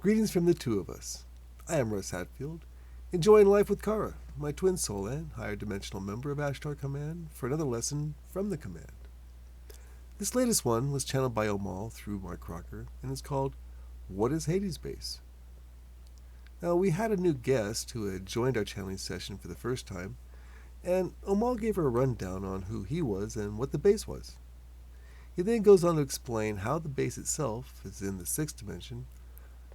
Greetings from the two of us. I am Russ Hatfield, enjoying life with Kara, my twin soul and higher dimensional member of Ashtar Command, for another lesson from the command. This latest one was channeled by Omal through Mark Crocker and is called What is Hades Base? Now, we had a new guest who had joined our channeling session for the first time, and Omal gave her a rundown on who he was and what the base was. He then goes on to explain how the base itself is in the sixth dimension,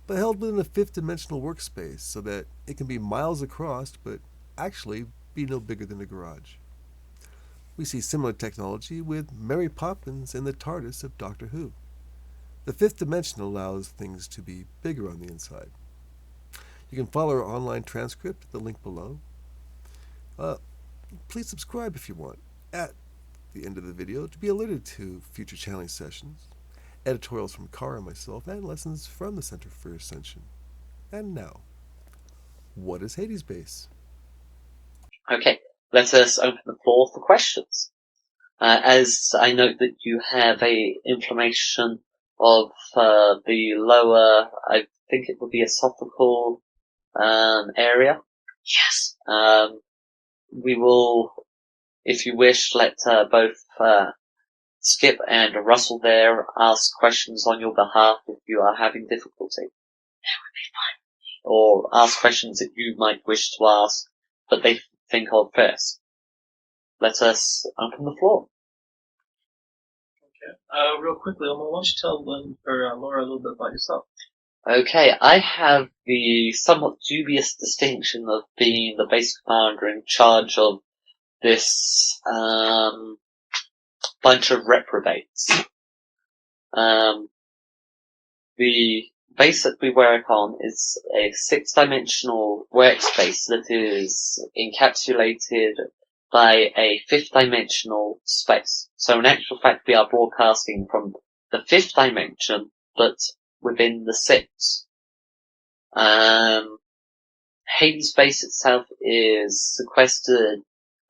but held within a fifth dimensional workspace so that it can be miles across but actually be no bigger than a garage. We see similar technology with Mary Poppins in the TARDIS of Doctor Who. The fifth dimension allows things to be bigger on the inside. You can follow our online transcript at the link below. Please subscribe if you want at the end of the video to be alerted to future channeling sessions, editorials from Kara and myself, and lessons from the Center for Ascension. And now, what is Hades Base? Okay, let us open the floor for questions. As I note that you have a inflammation of the lower, I think it would be esophageal area. Yes. We will, if you wish, let both Skip and Russell there ask questions on your behalf if you are having difficulty. That would be fun. Or ask questions that you might wish to ask, but they think of first. Let us open the floor. Okay. Real quickly, Omal, why don't you tell Laura a little bit about yourself? Okay, I have the somewhat dubious distinction of being the base commander in charge of this bunch of reprobates. The base that we work on is a six-dimensional workspace that is encapsulated by a fifth-dimensional space. So in actual fact, we are broadcasting from the fifth dimension, but within the sixth. Hades base itself is sequestered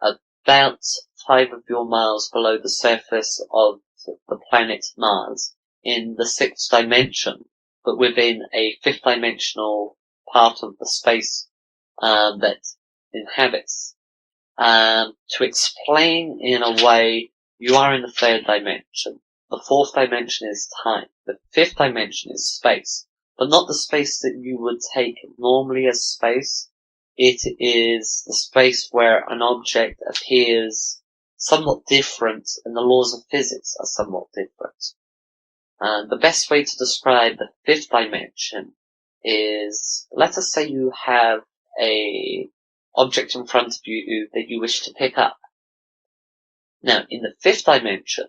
about 5 of your miles below the surface of the planet Mars in the sixth dimension, but within a fifth dimensional part of the space that inhabits. To explain in a way, you are in the third dimension. The fourth dimension is time. The fifth dimension is space, but not the space that you would take normally as space. It is the space where an object appears somewhat different and the laws of physics are somewhat different. The best way to describe the fifth dimension is, let us say you have a object in front of you that you wish to pick up. Now, in the fifth dimension,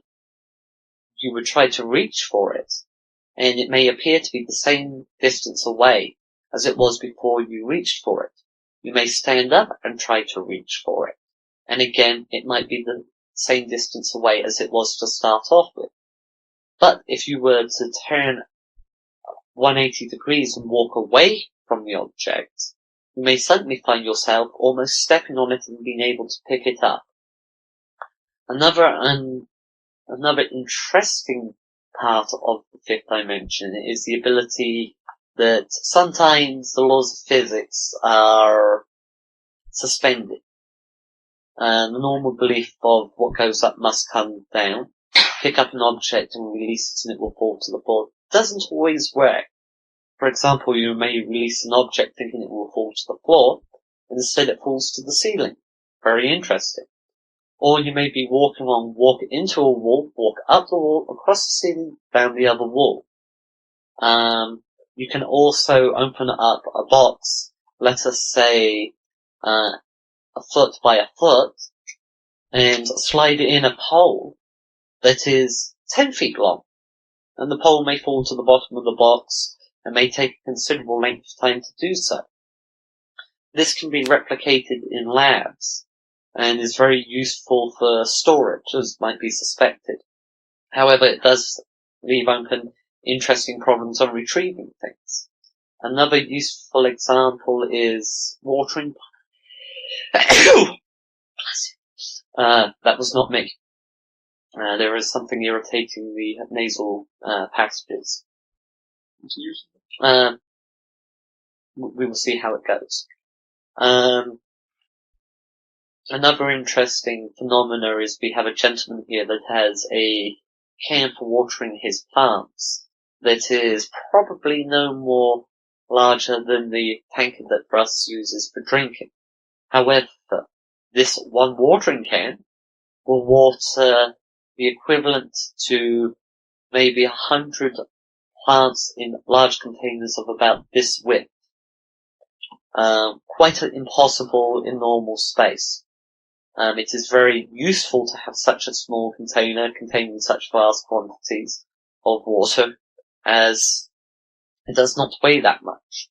you would try to reach for it, and it may appear to be the same distance away as it was before you reached for it. You may stand up and try to reach for it, and again, it might be the same distance away as it was to start off with. But if you were to turn 180 degrees and walk away from the object, you may suddenly find yourself almost stepping on it and being able to pick it up. Another interesting part of the fifth dimension is the ability that sometimes the laws of physics are suspended. The normal belief of what goes up must come down. Pick up an object and release it and it will fall to the floor doesn't always work. For example, you may release an object thinking it will fall to the floor, and instead it falls to the ceiling. Very interesting. Or you may be walking along, walk into a wall, walk up the wall, across the ceiling, down the other wall. You can also open up a box, let us say, a foot by a foot, and slide in a pole that is 10 feet long. And the pole may fall to the bottom of the box and may take a considerable length of time to do so. This can be replicated in labs and is very useful for storage, as might be suspected. However, it does leave open interesting problems on retrieving things. Another useful example is watering. That was not me. There is something irritating the nasal passages. we will see how it goes. Another interesting phenomena is we have a gentleman here that has a can for watering his plants that is probably no more larger than the tanker that Russ uses for drinking. However, this one watering can will water the equivalent to maybe 100 plants in large containers of about this width. Quite impossible in normal space. It is very useful to have such a small container containing such vast quantities of water, as it does not weigh that much.